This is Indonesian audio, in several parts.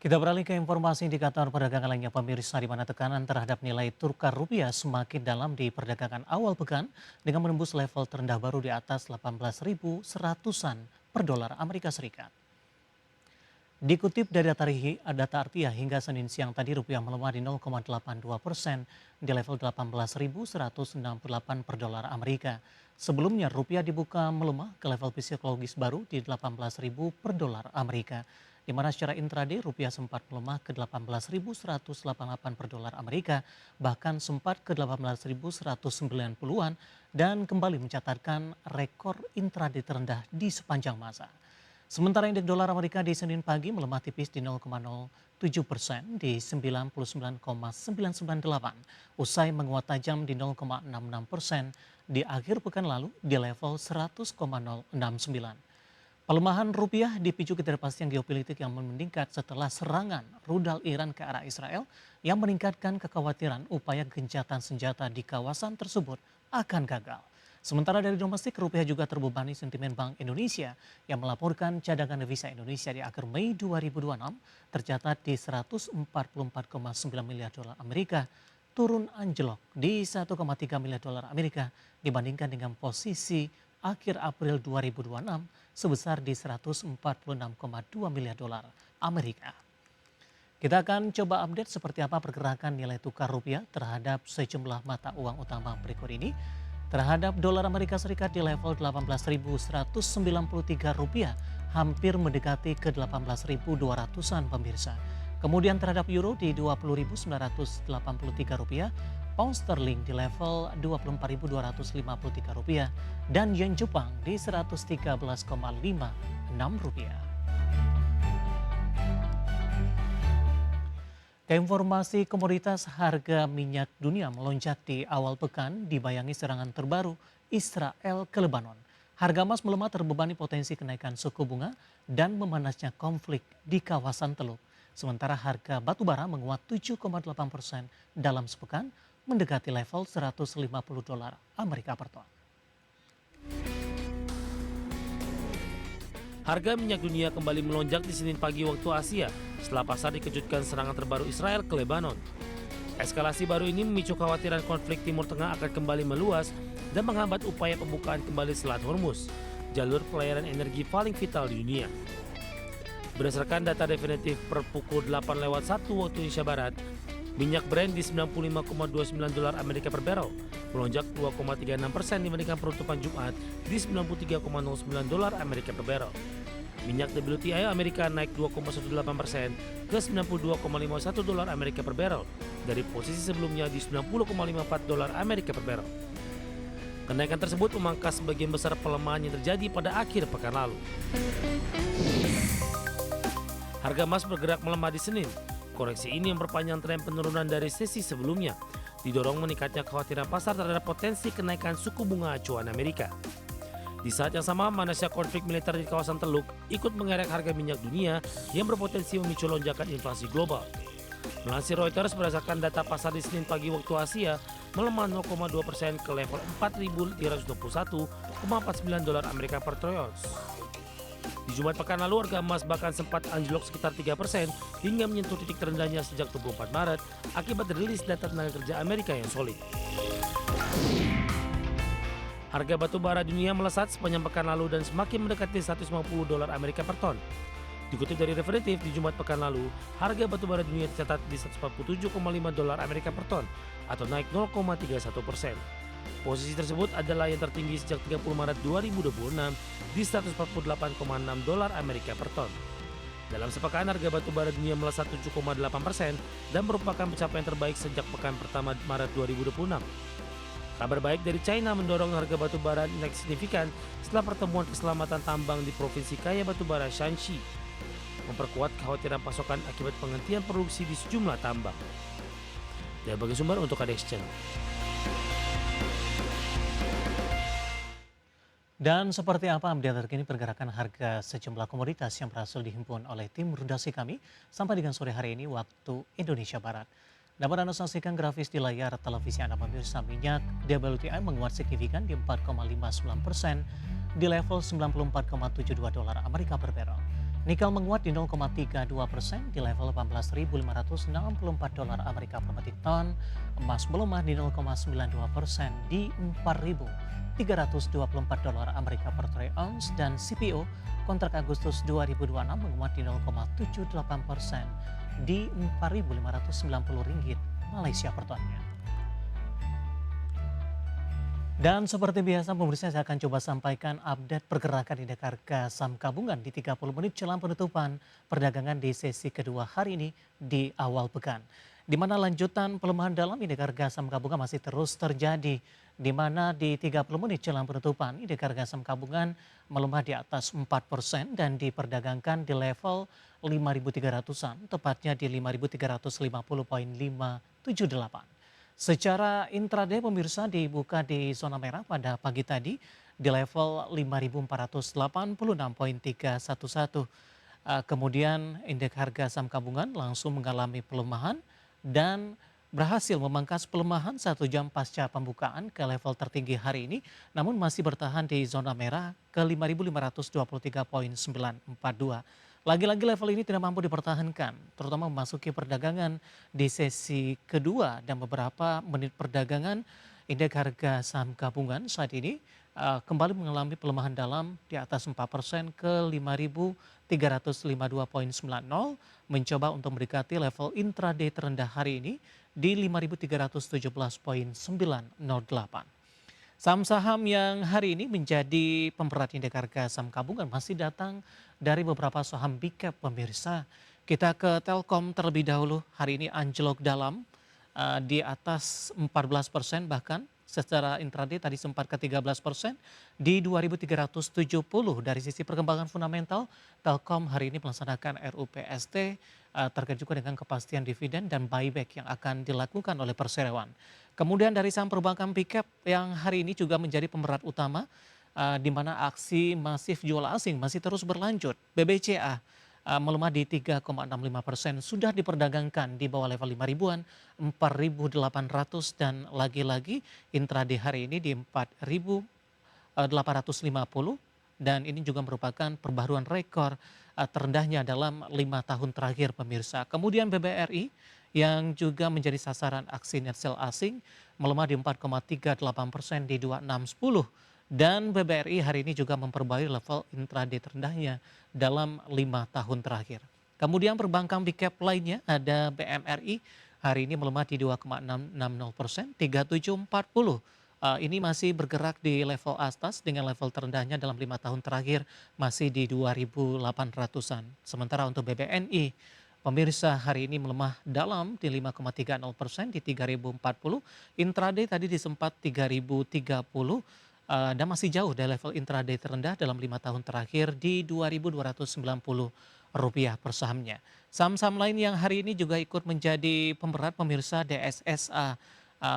Kita beralih ke informasi indikator perdagangan lainnya pemirsa di mana tekanan terhadap nilai tukar rupiah semakin dalam di perdagangan awal pekan dengan menembus level terendah baru di atas 18.100-an per dolar Amerika Serikat. Dikutip dari data Artia hingga Senin siang tadi rupiah melemah di 0,82% di level 18.168 per dolar Amerika. Sebelumnya rupiah dibuka melemah ke level psikologis baru di 18.000 per dolar Amerika. Di mana secara intraday rupiah sempat melemah ke 18.188 per dolar Amerika, bahkan sempat ke 18.190-an dan kembali mencatatkan rekor intraday terendah di sepanjang masa. Sementara indeks dolar Amerika di Senin pagi melemah tipis di 0,07% di 99,998 usai menguat tajam di 0,66% di akhir pekan lalu di level 100,069. Pelemahan rupiah dipicu ketidakpastian geopolitik yang meningkat setelah serangan rudal Iran ke arah Israel yang meningkatkan kekhawatiran upaya gencatan senjata di kawasan tersebut akan gagal. Sementara dari domestik, rupiah juga terbebani sentimen Bank Indonesia yang melaporkan cadangan devisa Indonesia di akhir Mei 2026 tercatat di 144,9 miliar dolar Amerika, turun anjlok di 1,3 miliar dolar Amerika dibandingkan dengan posisi akhir April 2026 sebesar di 146,2 miliar dolar Amerika. Kita akan coba update seperti apa pergerakan nilai tukar rupiah terhadap sejumlah mata uang utama berikut ini. Terhadap dolar Amerika Serikat di level 18.193 rupiah, hampir mendekati ke 18.200-an pemirsa. Kemudian terhadap euro di 20.983 rupiah, pound sterling di level 24.253 rupiah, dan yen Jepang di 113,56 rupiah. Keinformasi komoditas, harga minyak dunia melonjak di awal pekan dibayangi serangan terbaru Israel ke Lebanon. Harga emas melemah terbebani potensi kenaikan suku bunga dan memanasnya konflik di kawasan Teluk. Sementara harga batu bara menguat 7,8% dalam sepekan mendekati level 150 dolar Amerika per ton. Harga minyak dunia kembali melonjak di Senin pagi waktu Asia setelah pasar dikejutkan serangan terbaru Israel ke Lebanon. Eskalasi baru ini memicu kekhawatiran konflik Timur Tengah akan kembali meluas dan menghambat upaya pembukaan kembali Selat Hormuz, jalur pelayaran energi paling vital di dunia. Berdasarkan data definitif per pukul 8:01 waktu Indonesia Barat, minyak Brent di 95,29 dolar Amerika per barrel, melonjak 2,36% dibandingkan penutupan Jumat di 93,09 dolar Amerika per barrel. Minyak WTI Amerika naik 2,18% ke 92,51 dolar Amerika per barrel dari posisi sebelumnya di 90,54 dolar Amerika per barrel. Kenaikan tersebut memangkas sebagian besar pelemahan yang terjadi pada akhir pekan lalu. Harga emas bergerak melemah di Senin. Koreksi ini memperpanjang tren penurunan dari sesi sebelumnya, didorong meningkatnya kekhawatiran pasar terhadap potensi kenaikan suku bunga acuan Amerika. Di saat yang sama, manasnya konflik militer di kawasan Teluk ikut mengerek harga minyak dunia yang berpotensi memicu lonjakan inflasi global. Melansir Reuters, berdasarkan data pasar di Senin pagi waktu Asia, melemah 0,2% ke level 4.321,49 dolar Amerika per troy ounce. Di Jumat pekan lalu, harga emas bahkan sempat anjlok sekitar 3% hingga menyentuh titik terendahnya sejak 24 Maret akibat rilis data tenaga kerja Amerika yang solid. Harga batu bara dunia melesat sepanjang pekan lalu dan semakin mendekati 150 dolar Amerika per ton. Dikutip dari Refinitiv, di Jumat pekan lalu, harga batu bara dunia tercatat di 147,5 dolar Amerika per ton atau naik 0,31%. Posisi tersebut adalah yang tertinggi sejak 30 Maret 2026 di 148,6 dolar Amerika per ton. Dalam sepekan, harga batu bara dunia melesat 7,8% dan merupakan pencapaian terbaik sejak pekan pertama Maret 2026. Kabar baik dari China mendorong harga batu bara naik signifikan setelah pertemuan keselamatan tambang di provinsi kaya batu bara Shanxi, memperkuat kekhawatiran pasokan akibat penghentian produksi di sejumlah tambang. Dari berbagai sumber untuk KDX Channel. Dan seperti apa update terkini pergerakan harga sejumlah komoditas yang berhasil dihimpun oleh tim redaksi kami sampai dengan sore hari ini waktu Indonesia Barat. Dapat Anda saksikan grafis di layar televisi Anda pemirsa. Minyak WTI menguat signifikan di 4,59% di level 94,72 dolar Amerika per barrel. Nikel menguat di 0,32% di level 18.564 dolar Amerika per metrik ton. Emas melemah di 0,92% di 4.324 dolar Amerika per troy ounce, dan CPO kontrak Agustus 2026 menguat di 0,78% di 4.590 ringgit Malaysia per tonnya. Dan seperti biasa pemirsa, saya akan coba sampaikan update pergerakan indeks harga saham gabungan di 30 menit jelang penutupan perdagangan di sesi kedua hari ini di awal pekan. Di mana lanjutan pelemahan dalam indeks harga saham gabungan masih terus terjadi. Di mana di 30 menit jelang penutupan indeks harga saham gabungan melemah di atas 4% dan diperdagangkan di level 5.300-an, tepatnya di 5.350.578. Secara intraday pemirsa dibuka di zona merah pada pagi tadi di level 5.486.311. Kemudian indeks harga saham gabungan langsung mengalami pelemahan dan berhasil memangkas pelemahan 1 jam pasca pembukaan ke level tertinggi hari ini, namun masih bertahan di zona merah ke 5.523.942. Lagi-lagi level ini tidak mampu dipertahankan, terutama memasuki perdagangan di sesi kedua dan beberapa menit perdagangan. Indeks harga saham gabungan saat ini kembali mengalami pelemahan dalam di atas 4% ke 5.352.90, mencoba untuk mendekati level intraday terendah hari ini di 5.317.908. Saham-saham yang hari ini menjadi pemberat indeks harga saham gabungan masih datang dari beberapa saham big cap pemirsa. Kita ke Telkom terlebih dahulu, hari ini anjlok dalam di atas 14%, bahkan secara intraday tadi sempat ke 13% di 2.370. Dari sisi perkembangan fundamental, Telkom hari ini melaksanakan RUPST terkait juga dengan kepastian dividen dan buyback yang akan dilakukan oleh perseroan. Kemudian dari saham perbankan big cap yang hari ini juga menjadi pemberat utama, di mana aksi masif jual asing masih terus berlanjut. BBCA melemah di 3,65%, sudah diperdagangkan di bawah level 5 ribuan, 4.800, dan lagi-lagi intraday hari ini di 4.850, dan ini juga merupakan perbaruan rekor terendahnya dalam 5 tahun terakhir pemirsa. Kemudian BBRI yang juga menjadi sasaran aksi net sell asing melemah di 4,38% di 2610, dan BBRI hari ini juga memperbarui level intraday terendahnya dalam 5 tahun terakhir. Kemudian perbankan big cap lainnya ada BMRI, hari ini melemah di 2,660%, 3740. Ini masih bergerak di level atas dengan level terendahnya dalam 5 tahun terakhir masih di 2.800-an. Sementara untuk BBNI, pemirsa hari ini melemah dalam di 5,30% di 3.040. Intraday tadi disempat 3.030 dan masih jauh dari level intraday terendah dalam 5 tahun terakhir di Rp2.290 per sahamnya. Saham-saham lain yang hari ini juga ikut menjadi pemberat pemirsa, DSSA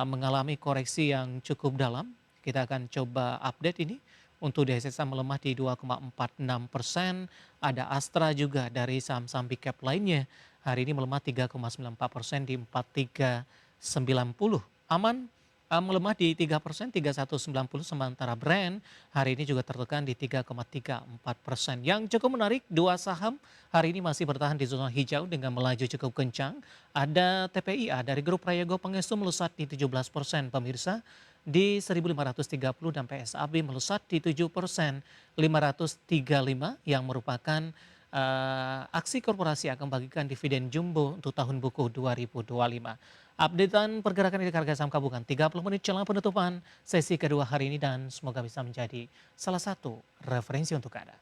mengalami koreksi yang cukup dalam. Kita akan coba update ini. Untuk DSSA melemah di 2,46%. Ada Astra juga dari saham-saham big cap lainnya. Hari ini melemah 3,94% di 4390. Aman melemah di 3%, 3190, sementara Brand hari ini juga tertekan di 3,34%. Yang cukup menarik, dua saham hari ini masih bertahan di zona hijau dengan melaju cukup kencang. Ada TPIA dari grup Prayogo Pangestu melesat di 17% pemirsa di 1.530, dan PSAB melesat di 7%, 535, yang merupakan aksi korporasi akan membagikan dividen jumbo untuk tahun buku 2025. Updatean pergerakan indeks harga saham gabungan 30 menit jelang penutupan sesi kedua hari ini, dan semoga bisa menjadi salah satu referensi untuk Anda.